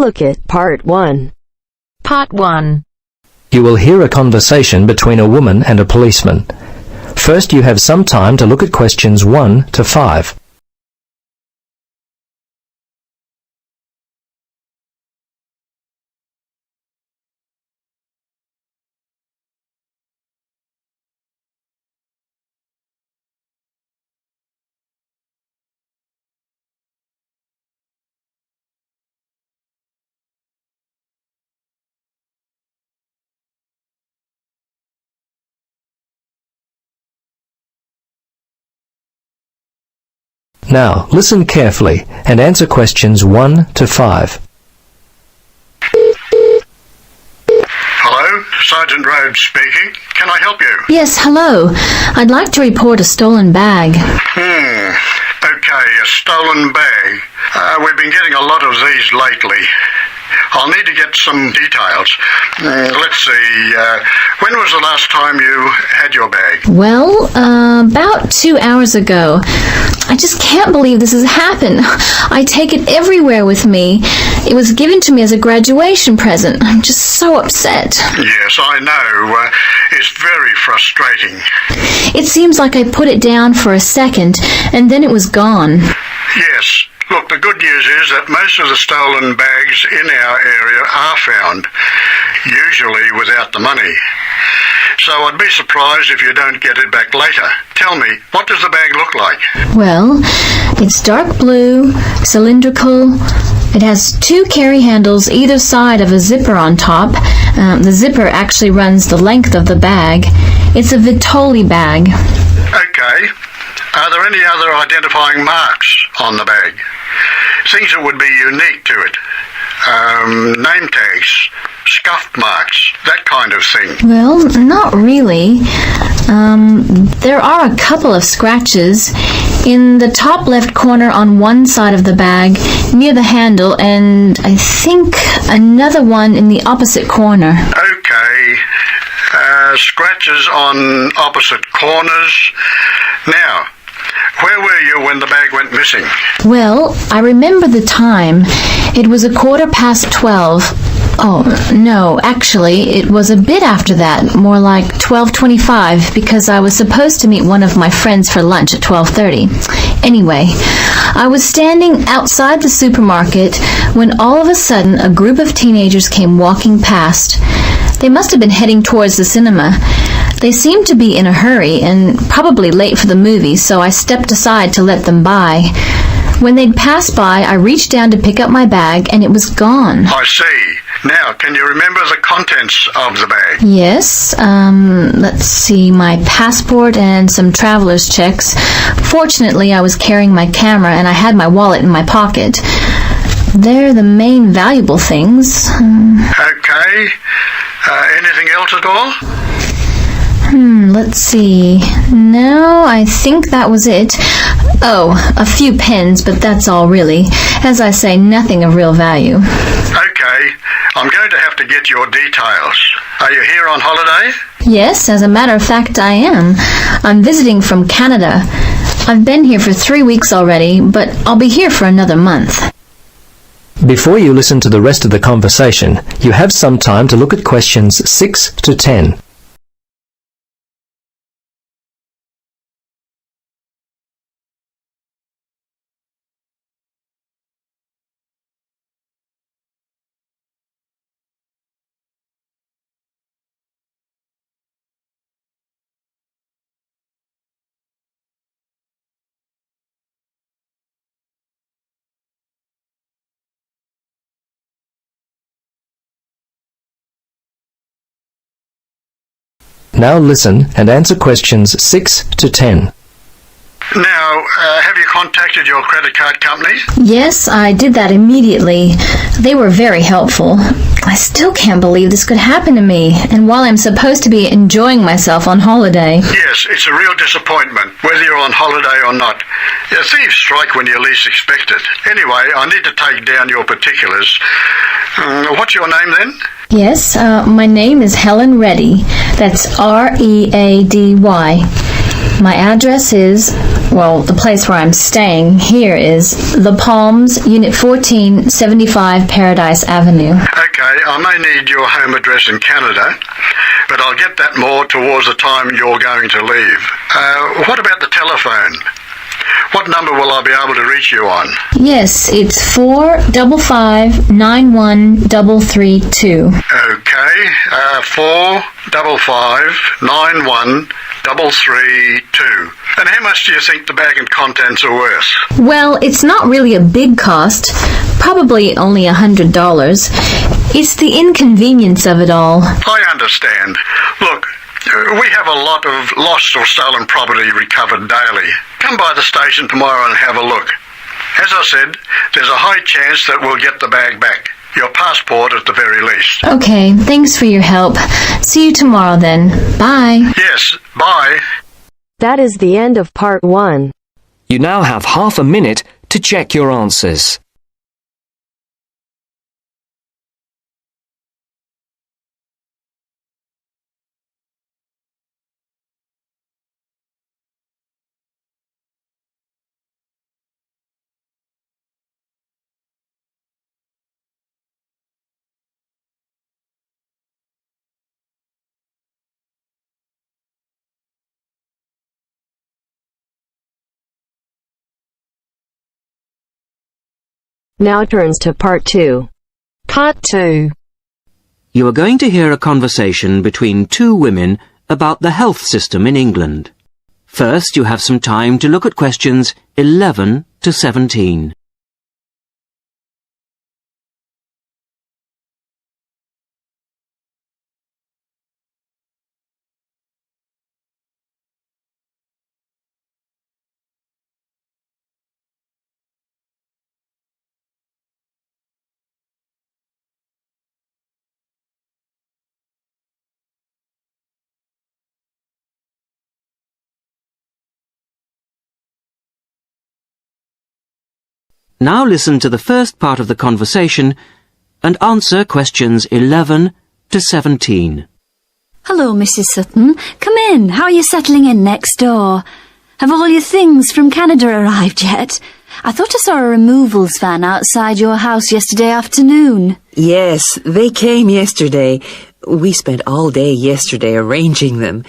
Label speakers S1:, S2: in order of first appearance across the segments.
S1: look at Part 1.
S2: Part 1.
S3: You will hear a conversation between a woman and a policeman. First, you have some time to look at questions 1 to 5. Now, listen carefully and answer questions 1 to 5.
S4: Hello, Sergeant Rhodes speaking. Can I help you?
S5: Yes, hello. I'd like to report a stolen bag.
S4: Okay, a stolen bag. We've been getting a lot of these lately. I'll need to get some details. Let's see, when was the last time you had your bag?
S5: Well, about 2 hours ago. I just can't believe this has happened. I take it everywhere with me. It was given to me as a graduation present. I'm just so upset.
S4: Yes, I know. It's very frustrating.
S5: It seems like I put it down for a second, and then it was gone.
S4: Yes. Look, the good news is that most of the stolen bags in our area are found, usually without the money. So I'd be surprised if you don't get it back later. Tell me, what does the bag look like?
S5: Well, it's dark blue, cylindrical. It has 2 carry handles either side of a zipper on top. The zipper actually runs the length of the bag. It's a Vitoli bag.
S4: Okay. Are there any other identifying marks on the bag? Things that would be unique to it? Name tags, scuff marks, that kind of thing.
S5: Well, not really. There are a couple of scratches in the top left corner on one side of the bag near the handle, and I think another one in the opposite corner.
S4: Okay. Scratches on opposite corners. Now, where were you when the bag went missing?
S5: Well, I remember the time. It was 12:15. Oh, no, actually, it was a bit after that, more like 12:25, because I was supposed to meet one of my friends for lunch at 12:30. Anyway, I was standing outside the supermarket when all of a sudden a group of teenagers came walking past. They must have been heading towards the cinema. They seemed to be in a hurry and probably late for the movie, so I stepped aside to let them by. When they'd passed by, I reached down to pick up my bag, and it was gone.
S4: I see. Now, can you remember the contents of the bag?
S5: Yes, let's see, my passport and some traveler's checks. Fortunately, I was carrying my camera, and I had my wallet in my pocket. They're the main valuable things.
S4: Okay. Anything else at all?
S5: Let's see. No, I think that was it. Oh, a few pens, but that's all really. As I say, nothing of real value.
S4: Okay. I'm going to have to get your details. Are you here on holiday?
S5: Yes, as a matter of fact, I am. I'm visiting from Canada. I've been here for 3 weeks already, but I'll be here for another month.
S3: Before you listen to the rest of the conversation, you have some time to look at questions 6 to 10. Now listen and answer questions 6 to 10.
S4: Now, have you contacted your credit card company?
S5: Yes, I did that immediately. They were very helpful. I still can't believe this could happen to me, and while I'm supposed to be enjoying myself on holiday.
S4: Yes, it's a real disappointment, whether you're on holiday or not. Thieves strike when you least expect it. Anyway, I need to take down your particulars. What's your name then?
S5: Yes, my name is Helen Reddy. That's Ready. My address is Well, the place where I'm staying here is The Palms, Unit 14, 75 Paradise Avenue.
S4: Okay, I may need your home address in Canada, but I'll get that more towards the time you're going to leave. What about the telephone? What number will I be able to reach you on?
S5: Yes, it's 455-91332.
S4: Okay, 455-91332. And how much do you think the bag and contents are worth?
S5: Well, it's not really a big cost. Probably only $100. It's the inconvenience of it all.
S4: I understand. Look, we have a lot of lost or stolen property recovered daily. Come by the station tomorrow and have a look. As I said, there's a high chance that we'll get the bag back. Your passport at the very least.
S5: Okay, thanks for your help. See you tomorrow then. Bye.
S4: Yes, bye.
S1: That is the end of part 1.
S3: You now have half a minute to check your answers.
S1: Now turns to part 2.
S2: Part 2.
S6: You are going to hear a conversation between two women about the health system in England. First, you have some time to look at questions 11 to 17. Now listen to the first part of the conversation and answer questions 11 to 17.
S7: Hello, Mrs. Sutton. Come in. How are you settling in next door? Have all your things from Canada arrived yet? I thought I saw a removals van outside your house yesterday afternoon.
S8: Yes, they came yesterday. We spent all day yesterday arranging them.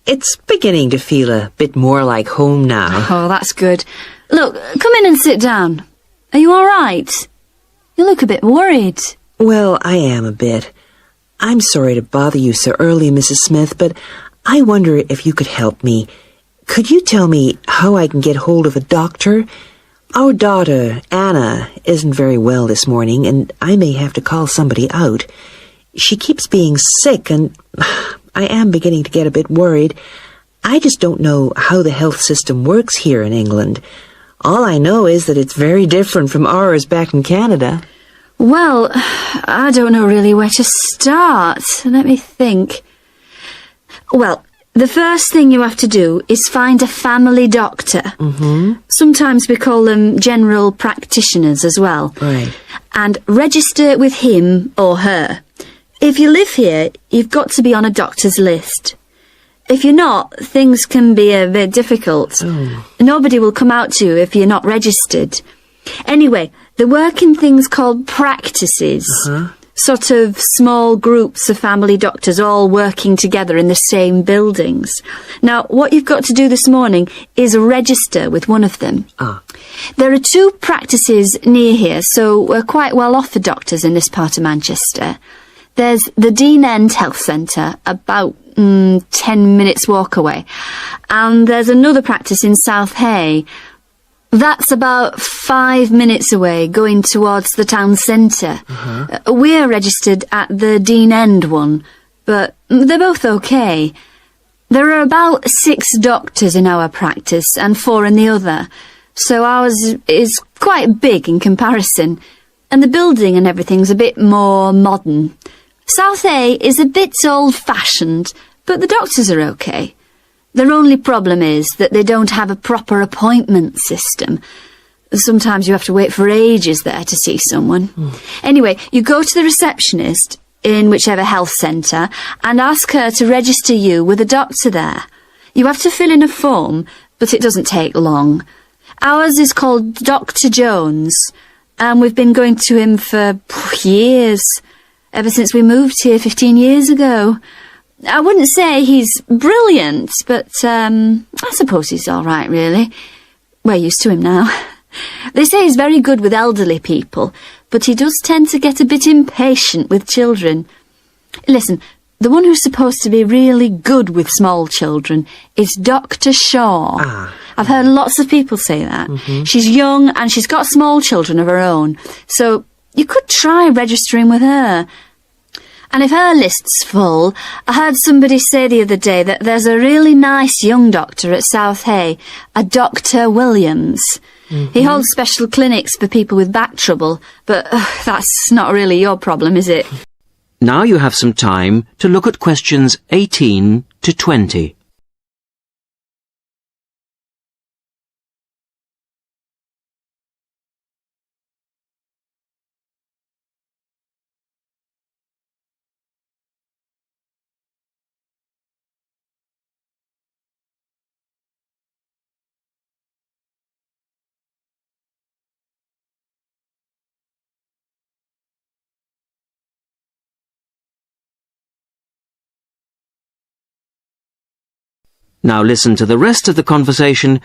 S8: It's beginning to feel a bit more like home now.
S7: Oh, that's good. Look, come in and sit down. Are you all right? You look a bit worried.
S8: Well, I am a bit. I'm sorry to bother you so early, Mrs. Smith, but I wonder if you could help me. Could you tell me how I can get hold of a doctor? Our daughter, Anna, isn't very well this morning, and I may have to call somebody out. She keeps being sick, and I am beginning to get a bit worried. I just don't know how the health system works here in England. All I know is that it's very different from ours back in Canada.
S7: Well, I don't know really where to start. Let me think. Well, the first thing you have to do is find a family doctor. Sometimes we call them general practitioners as well.
S8: Right.
S7: And register with him or her. If you live here, you've got to be on a doctor's list. If you're not, things can be a bit difficult. Nobody will come out to you if you're not registered. Anyway, they work in things called practices. Sort of small groups of family doctors all working together in the same buildings. Now, what you've got to do this morning is register with one of them. There are 2 practices near here, so we're quite well off for doctors in this part of Manchester. There's the Dean End Health Centre, about 10 minutes walk away. And there's another practice in South Hay. That's about 5 minutes away, going towards the town centre. We're registered at the Dean End one, but they're both okay. There are about 6 doctors in our practice and 4 in the other, so ours is quite big in comparison. And the building and everything's a bit more modern. South A is a bit old-fashioned, but the doctors are okay. Their only problem is that they don't have a proper appointment system. Sometimes you have to wait for ages there to see someone. Anyway, you go to the receptionist in whichever health centre and ask her to register you with a doctor there. You have to fill in a form, but it doesn't take long. Ours is called Dr. Jones, and we've been going to him for years, ever since we moved here 15 years ago. I wouldn't say he's brilliant, but I suppose he's all right, really. We're used to him now. They say he's very good with elderly people, but he does tend to get a bit impatient with children. Listen, the one who's supposed to be really good with small children is Dr. Shaw. I've heard lots of people say that. She's young and she's got small children of her own, so you could try registering with her. And if her list's full, I heard somebody say the other day that there's a really nice young doctor at South Hay, a Dr. Williams. He holds special clinics for people with back trouble, but that's not really your problem, is it?
S6: Now you have some time to look at questions 18 to 20. Now listen to the rest of the conversation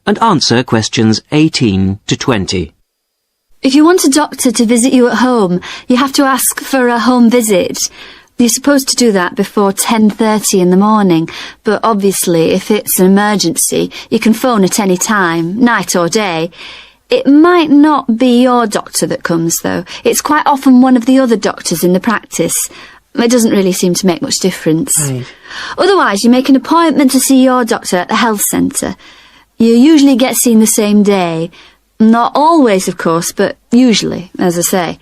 S6: and answer questions 18 to 20.
S7: If you want a doctor to visit you at home, you have to ask for a home visit. You're supposed to do that before 10:30 in the morning, but obviously if it's an emergency, you can phone at any time, night or day. It might not be your doctor that comes, though. It's quite often one of the other doctors in the practice. It doesn't really seem to make much difference.
S8: Right.
S7: Otherwise, you make an appointment to see your doctor at the health centre. You usually get seen the same day. Not always, of course, but usually, as I say.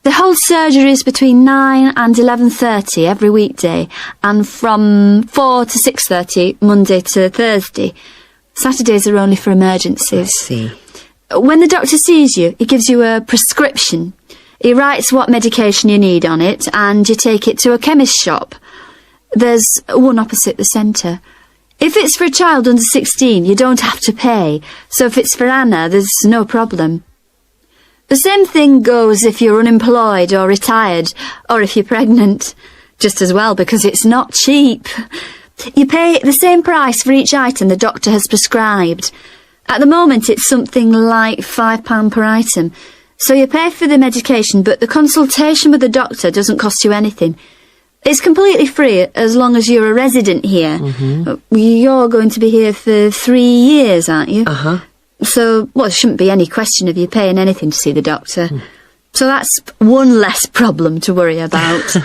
S7: They hold surgeries between 9 and 11:30 every weekday, and from 4 to 6:30 Monday to Thursday. Saturdays are only for emergencies.
S8: I see.
S7: When the doctor sees you, he gives you a prescription. He writes what medication you need on it, and you take it to a chemist's shop. There's one opposite the centre. If it's for a child under 16, you don't have to pay, so if it's for Anna, there's no problem. The same thing goes if you're unemployed or retired, or if you're pregnant. Just as well, because it's not cheap. You pay the same price for each item the doctor has prescribed. At the moment, it's something like £5 per item. So you pay for the medication, but the consultation with the doctor doesn't cost you anything. It's completely free as long as you're a resident here. You're going to be here for 3 years, aren't you? So, well, there shouldn't be any question of you paying anything to see the doctor. So that's one less problem to worry about.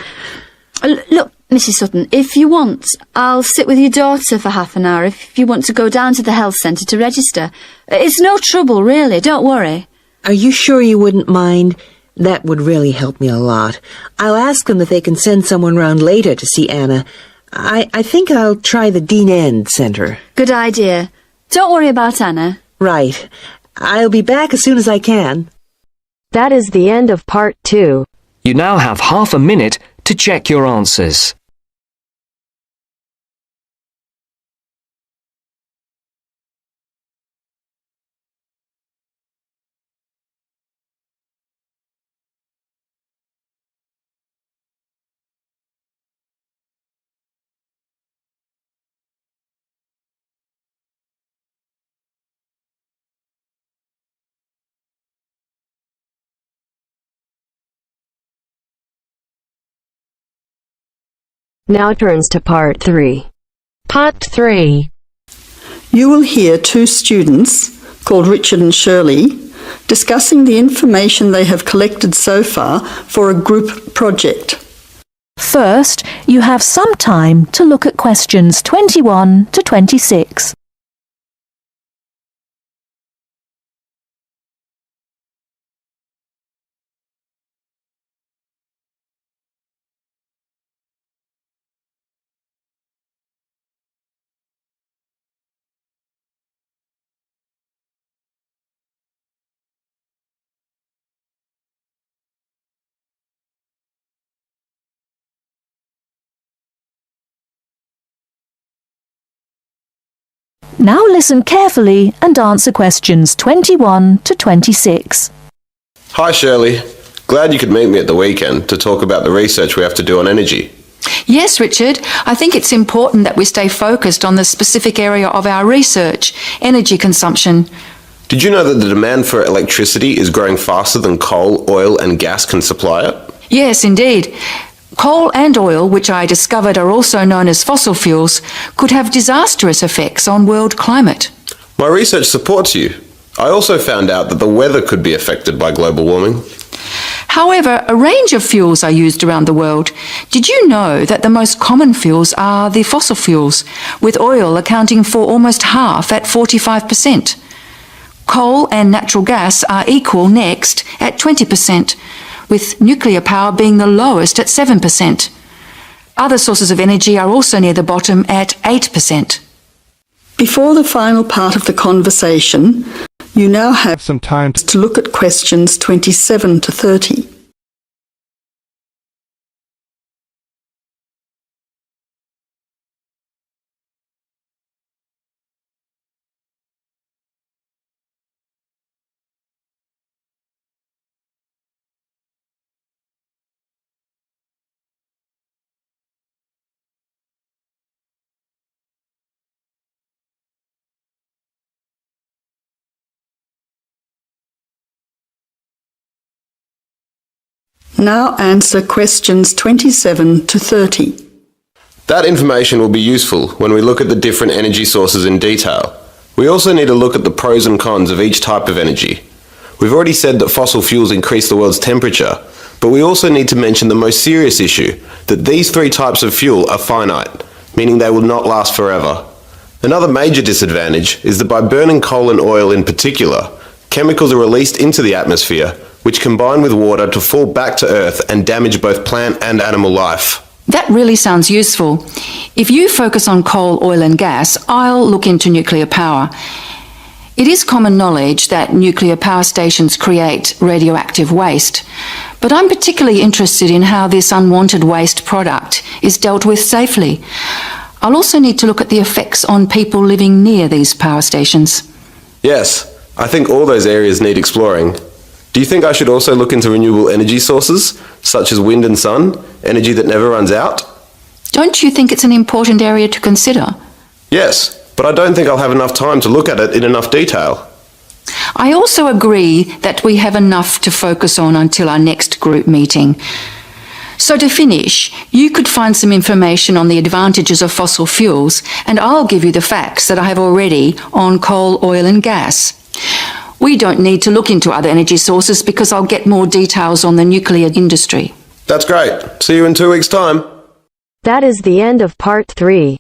S7: Look, Mrs. Sutton, if you want, I'll sit with your daughter for half an hour if you want to go down to the health centre to register. It's no trouble, really, don't worry.
S8: Are you sure you wouldn't mind? That would really help me a lot. I'll ask them if they can send someone round later to see Anna. I think I'll try the Dean End Centre.
S7: Good idea. Don't worry about Anna.
S8: Right. I'll be back as soon as I can.
S1: That is the end of part 2.
S3: You now have half a minute to check your answers.
S1: Now turns to part 3.
S2: Part 3.
S9: You will hear two students, called Richard and Shirley, discussing the information they have collected so far for a group project.
S10: First, you have some time to look at questions 21 to 26. Now listen carefully and answer questions 21 to 26.
S11: Hi Shirley, glad you could meet me at the weekend to talk about the research we have to do on energy.
S12: Yes, Richard. I think it's important that we stay focused on the specific area of our research, energy consumption.
S11: Did you know that the demand for electricity is growing faster than coal, oil and gas can supply it?
S12: Yes, indeed. Coal and oil, which I discovered are also known as fossil fuels, could have disastrous effects on world climate.
S11: My research supports you. I also found out that the weather could be affected by global warming.
S12: However, a range of fuels are used around the world. Did you know that the most common fuels are the fossil fuels, with oil accounting for almost half at 45%? Coal and natural gas are equal next at 20%, with nuclear power being the lowest at 7%. Other sources of energy are also near the bottom at 8%.
S9: Before the final part of the conversation, you now have some time to look at questions 27 to 30. Now answer questions 27 to 30.
S11: That information will be useful when we look at the different energy sources in detail. We also need to look at the pros and cons of each type of energy. We've already said that fossil fuels increase the world's temperature, but we also need to mention the most serious issue, that these three types of fuel are finite, meaning they will not last forever. Another major disadvantage is that by burning coal and oil in particular, chemicals are released into the atmosphere, which combine with water to fall back to Earth and damage both plant and animal life.
S12: That really sounds useful. If you focus on coal, oil and gas, I'll look into nuclear power. It is common knowledge that nuclear power stations create radioactive waste, but I'm particularly interested in how this unwanted waste product is dealt with safely. I'll also need to look at the effects on people living near these power stations.
S11: Yes, I think all those areas need exploring. Do you think I should also look into renewable energy sources, such as wind and sun, energy that never runs out?
S12: Don't you think it's an important area to consider?
S11: Yes, but I don't think I'll have enough time to look at it in enough detail.
S12: I also agree that we have enough to focus on until our next group meeting. So to finish, you could find some information on the advantages of fossil fuels, and I'll give you the facts that I have already on coal, oil and gas. We don't need to look into other energy sources because I'll get more details on the nuclear industry.
S11: That's great. See you in 2 weeks' time.
S1: That is the end of part 3.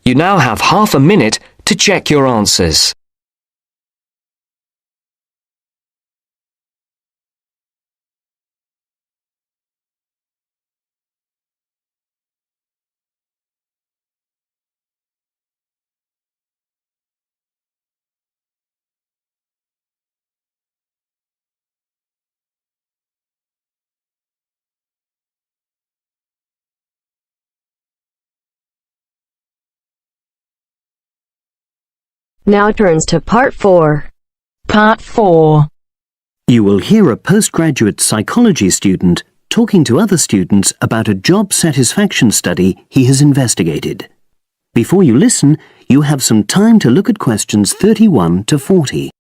S3: You now have half a minute to check your answers.
S1: Now turns to part 4.
S2: Part 4.
S6: You will hear a postgraduate psychology student talking to other students about a job satisfaction study he has investigated. Before you listen, you have some time to look at questions 31 to 40.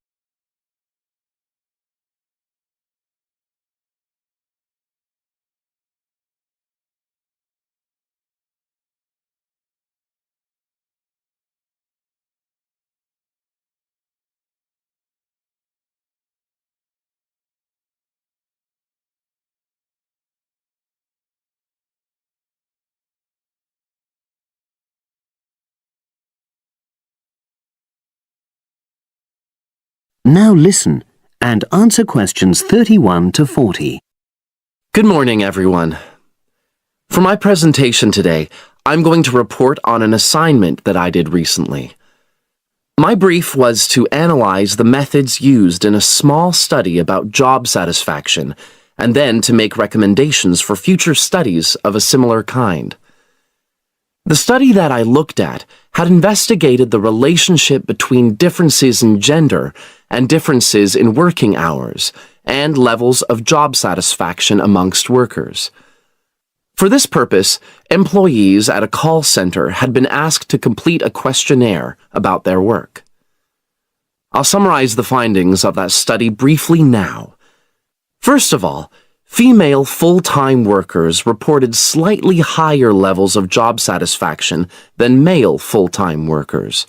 S6: Now listen and answer questions 31 to 40.
S13: Good morning, everyone. For my presentation today, I'm going to report on an assignment that I did recently. My brief was to analyze the methods used in a small study about job satisfaction, and then to make recommendations for future studies of a similar kind. The study that I looked at had investigated the relationship between differences in gender and differences in working hours and levels of job satisfaction amongst workers. For this purpose, employees at a call center had been asked to complete a questionnaire about their work. I'll summarize the findings of that study briefly now. First of all, female full-time workers reported slightly higher levels of job satisfaction than male full-time workers.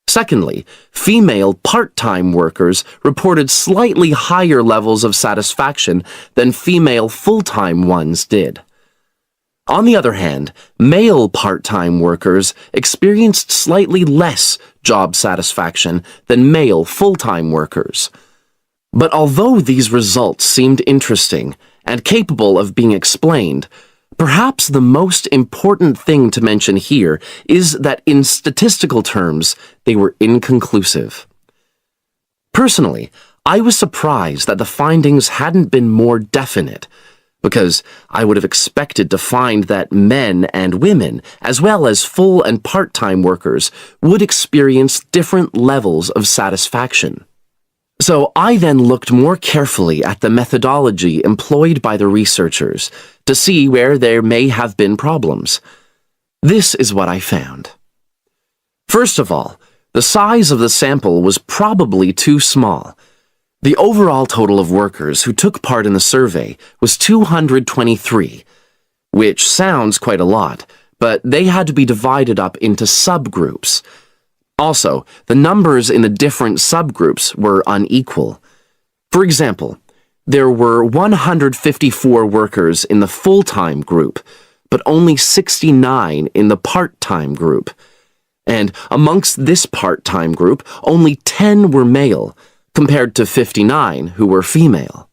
S13: Secondly, female part-time workers reported slightly higher levels of satisfaction than female full-time ones did. On the other hand, male part-time workers experienced slightly less job satisfaction than male full-time workers. But although these results seemed interesting and capable of being explained, perhaps the most important thing to mention here is that in statistical terms, they were inconclusive. Personally, I was surprised that the findings hadn't been more definite, because I would have expected to find that men and women, as well as full and part-time workers, would experience different levels of satisfaction. So I then looked more carefully at the methodology employed by the researchers to see where there may have been problems. This is what I found. First of all, the size of the sample was probably too small. The overall total of workers who took part in the survey was 223, which sounds quite a lot, but they had to be divided up into subgroups. Also, the numbers in the different subgroups were unequal. For example, there were 154 workers in the full-time group, but only 69 in the part-time group. And amongst this part-time group, only 10 were male, compared to 59 who were female.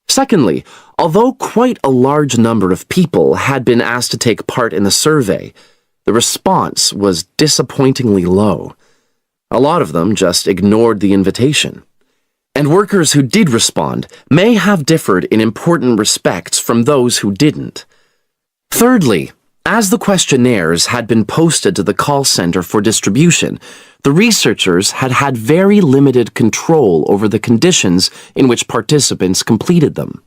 S13: Secondly, although quite a large number of people had been asked to take part in the survey, the response was disappointingly low. A lot of them just ignored the invitation. And workers who did respond may have differed in important respects from those who didn't. Thirdly, as the questionnaires had been posted to the call center for distribution, the researchers had had very limited control over the conditions in which participants completed them.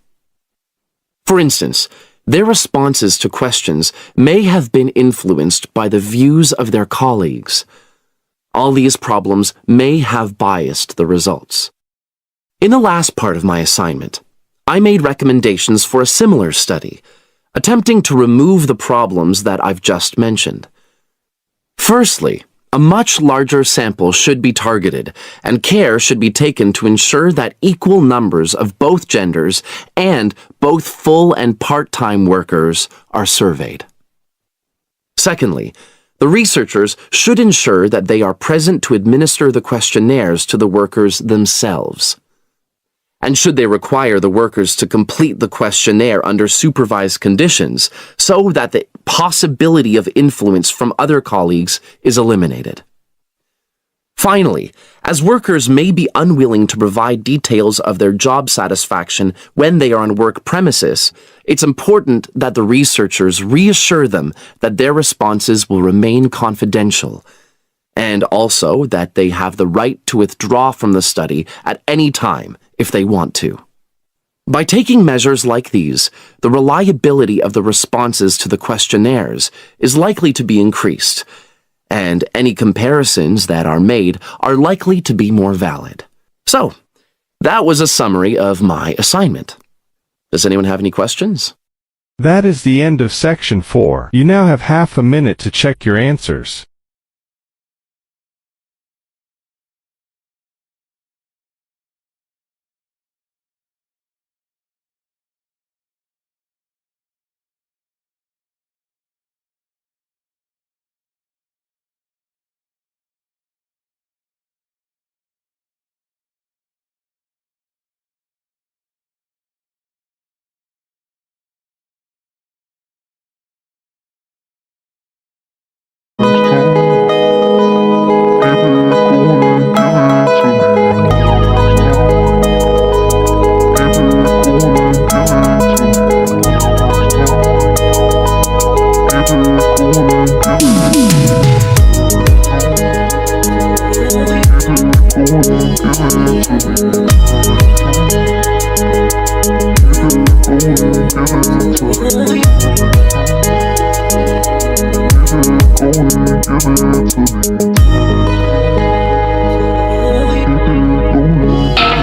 S13: For instance, their responses to questions may have been influenced by the views of their colleagues. All these problems may have biased the results. In the last part of my assignment, I made recommendations for a similar study, attempting to remove the problems that I've just mentioned. Firstly, a much larger sample should be targeted, and care should be taken to ensure that equal numbers of both genders and both full and part-time workers are surveyed. Secondly, the researchers should ensure that they are present to administer the questionnaires to the workers themselves. And should they require the workers to complete the questionnaire under supervised conditions so that the possibility of influence from other colleagues is eliminated. Finally, as workers may be unwilling to provide details of their job satisfaction when they are on work premises, it's important that the researchers reassure them that their responses will remain confidential, and also that they have the right to withdraw from the study at any time if they want to. By taking measures like these, the reliability of the responses to the questionnaires is likely to be increased, and any comparisons that are made are likely to be more valid. So, that was a summary of my assignment. Does anyone have any questions?
S14: That is the end of section 4. You now have half a minute to check your answers. Okay.
S15: Give it to me.